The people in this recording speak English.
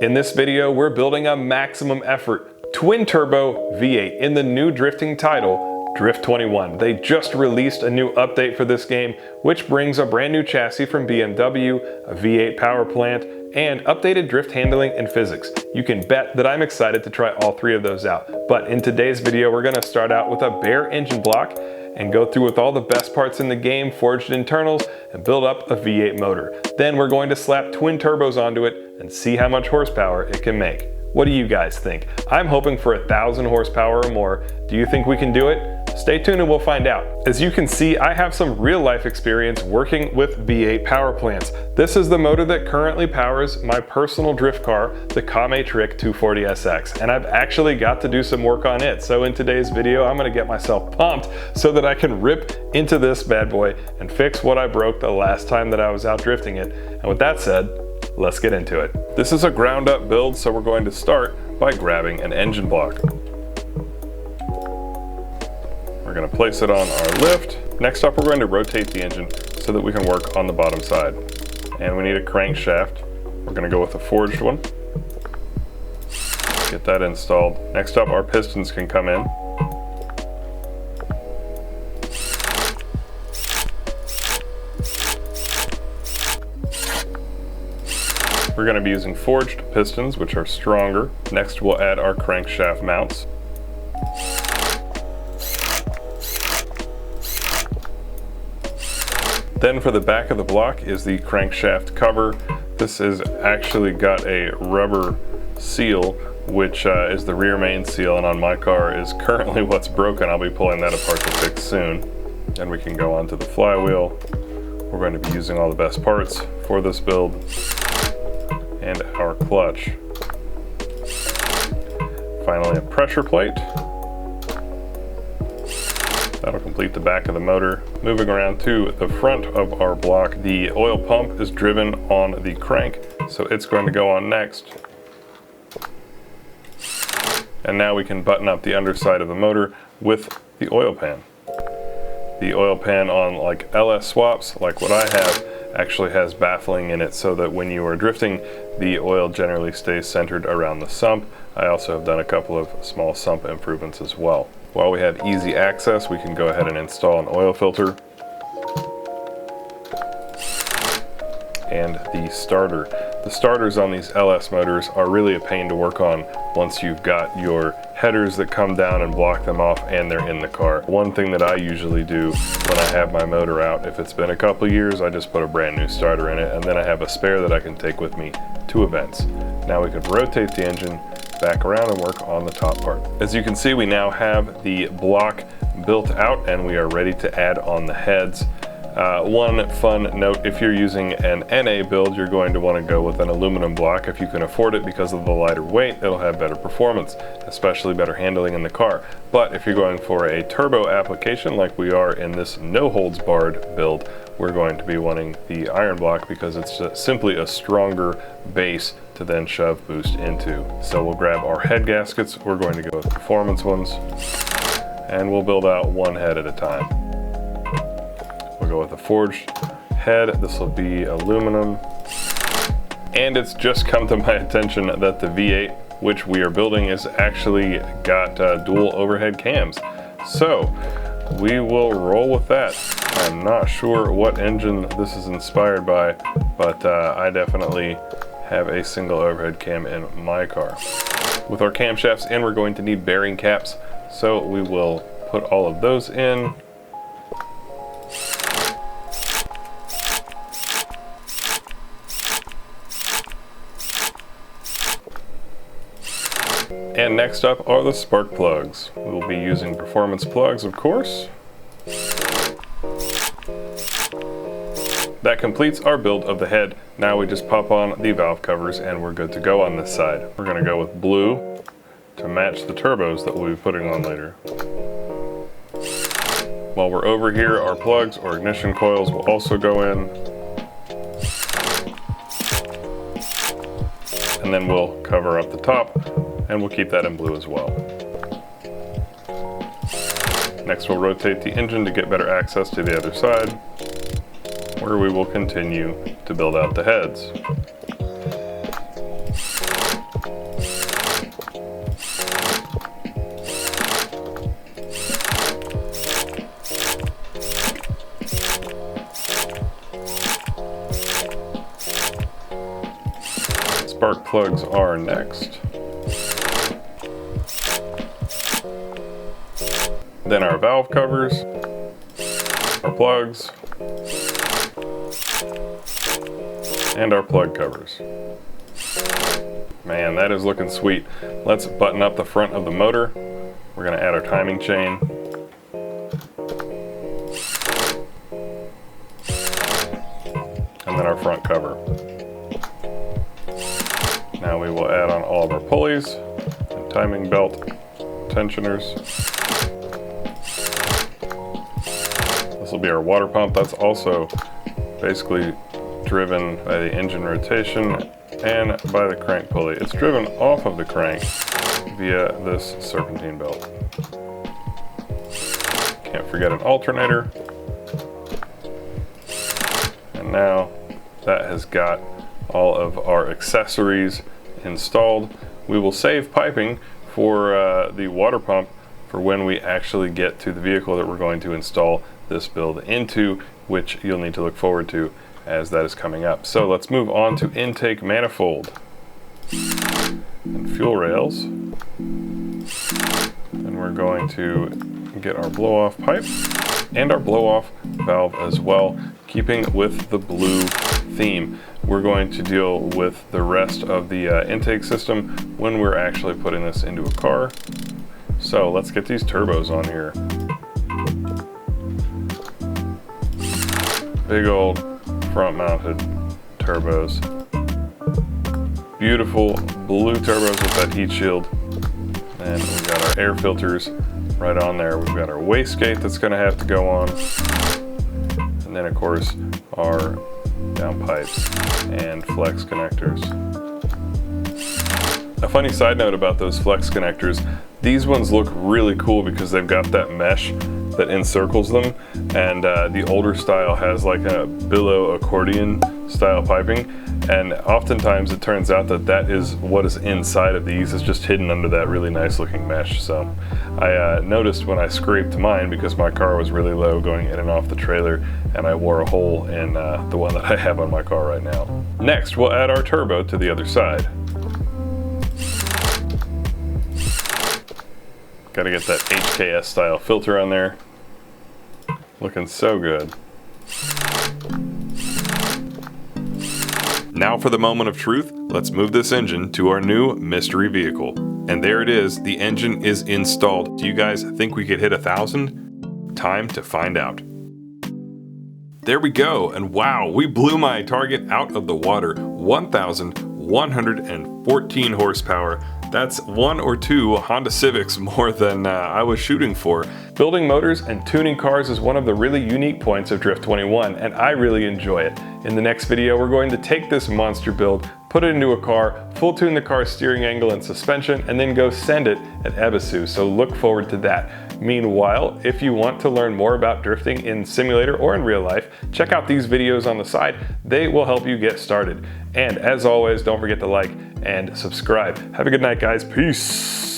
In this video, we're building a maximum effort twin turbo V8 in the new drifting title, DRIFT21. They just released a new update for this game, which brings a brand new chassis from BMW, a V8 power plant, and updated drift handling and physics. You can bet that I'm excited to try all three of those out. But in today's video, we're gonna start out with a bare engine block and go through with all the best parts in the game, forged internals, and build up a V8 motor. Then we're going to slap twin turbos onto it and see how much horsepower it can make. What do you guys think? I'm hoping for 1,000 horsepower or more. Do you think we can do it? Stay tuned and we'll find out. As you can see, I have some real life experience working with V8 power plants. This is the motor that currently powers my personal drift car, the Kame Trick 240SX, and I've actually got to do some work on it. So in today's video, I'm gonna get myself pumped so that I can rip into this bad boy and fix what I broke the last time that I was out drifting it. And with that said, let's get into it. This is a ground up build, so we're going to start by grabbing an engine block. We're going to place it on our lift. Next up, we're going to rotate the engine so that we can work on the bottom side. And we need a crankshaft. We're going to go with a forged one. Get that installed. Next up, our pistons can come in. We're going to be using forged pistons, which are stronger. Next, we'll add our crankshaft mounts. Then for the back of the block is the crankshaft cover. This is actually got a rubber seal, which is the rear main seal, and on my car is currently what's broken. I'll be pulling that apart to fix soon. And we can go on to the flywheel. We're going to be using all the best parts for this build. And our clutch. Finally, a pressure plate. That'll complete the back of the motor. Moving around to the front of our block, the oil pump is driven on the crank, so it's going to go on next. And now we can button up the underside of the motor with the oil pan. The oil pan on like LS swaps, like what I have, actually has baffling in it so that when you are drifting, the oil generally stays centered around the sump. I also have done a couple of small sump improvements as well. While we have easy access, we can go ahead and install an oil filter and the starter. The starters on these LS motors are really a pain to work on once you've got your headers that come down and block them off and they're in the car. One thing that I usually do when I have my motor out, if it's been a couple years, I just put a brand new starter in it, and then I have a spare that I can take with me to events. Now we could rotate the engine back around and work on the top part. As you can see, we now have the block built out and we are ready to add on the heads. One fun note, if you're using an NA build, you're going to want to go with an aluminum block if you can afford it, because of the lighter weight. It'll have better performance, especially better handling in the car. But if you're going for a turbo application like we are in this no holds barred build, we're going to be wanting the iron block because it's just simply a stronger base to then shove boost into. So we'll grab our head gaskets. We're going to go with performance ones, and we'll build out one head at a time. We'll go with a forged head. This will be aluminum. And it's just come to my attention that the V8, which we are building, is actually got dual overhead cams. So we will roll with that. I'm not sure what engine this is inspired by, but I definitely have a single overhead cam in my car. With our camshafts in, we're going to need bearing caps, so we will put all of those in. And next up are the spark plugs. We'll be using performance plugs, of course. That completes our build of the head. Now we just pop on the valve covers and we're good to go on this side. We're gonna go with blue to match the turbos that we'll be putting on later. While we're over here, our plugs or ignition coils will also go in. And then we'll cover up the top and we'll keep that in blue as well. Next, we'll rotate the engine to get better access to the other side, where we will continue to build out the heads. Spark plugs are next. Then our valve covers, our plugs, and our plug covers. Man, that is looking sweet. Let's button up the front of the motor. We're gonna add our timing chain. And then our front cover. Now we will add on all of our pulleys and timing belt tensioners. This will be our water pump. That's also basically driven by the engine rotation and by the crank pulley. It's driven off of the crank via this serpentine belt. Can't forget an alternator. And now that has got all of our accessories installed. We will save piping for the water pump for when we actually get to the vehicle that we're going to install this build into, which you'll need to look forward to as that is coming up. So let's move on to intake manifold and fuel rails. And we're going to get our blow-off pipe and our blow-off valve as well, keeping with the blue theme. We're going to deal with the rest of the intake system when we're actually putting this into a car. So let's get these turbos on here. Big old front mounted turbos. Beautiful blue turbos with that heat shield. And we've got our air filters right on there. We've got our wastegate that's gonna have to go on. And then of course our down pipes and flex connectors. A funny side note about those flex connectors, these ones look really cool because they've got that mesh that encircles them, and the older style has like a billow accordion style piping, and oftentimes it turns out that that is what is inside of these. Is just hidden under that really nice looking mesh. So I noticed when I scraped mine, because my car was really low going in and off the trailer, and I wore a hole in the one that I have on my car right now. Next, we'll add our turbo to the other side. Gotta get that HKS style filter on there. Looking so good. Now for the moment of truth, let's move this engine to our new mystery vehicle. And there it is, the engine is installed. Do you guys think we could hit 1,000? Time to find out. There we go, and wow, we blew my target out of the water. 1,114 horsepower. That's 1 or 2 Honda Civics more than I was shooting for. Building motors and tuning cars is one of the really unique points of DRIFT21, and I really enjoy it. In the next video, we're going to take this monster build, put it into a car, full tune the car's steering angle and suspension, and then go send it at Ebisu, so look forward to that. Meanwhile, if you want to learn more about drifting in simulator or in real life, check out these videos on the side. They will help you get started. And as always, don't forget to like and subscribe. Have a good night, guys. Peace.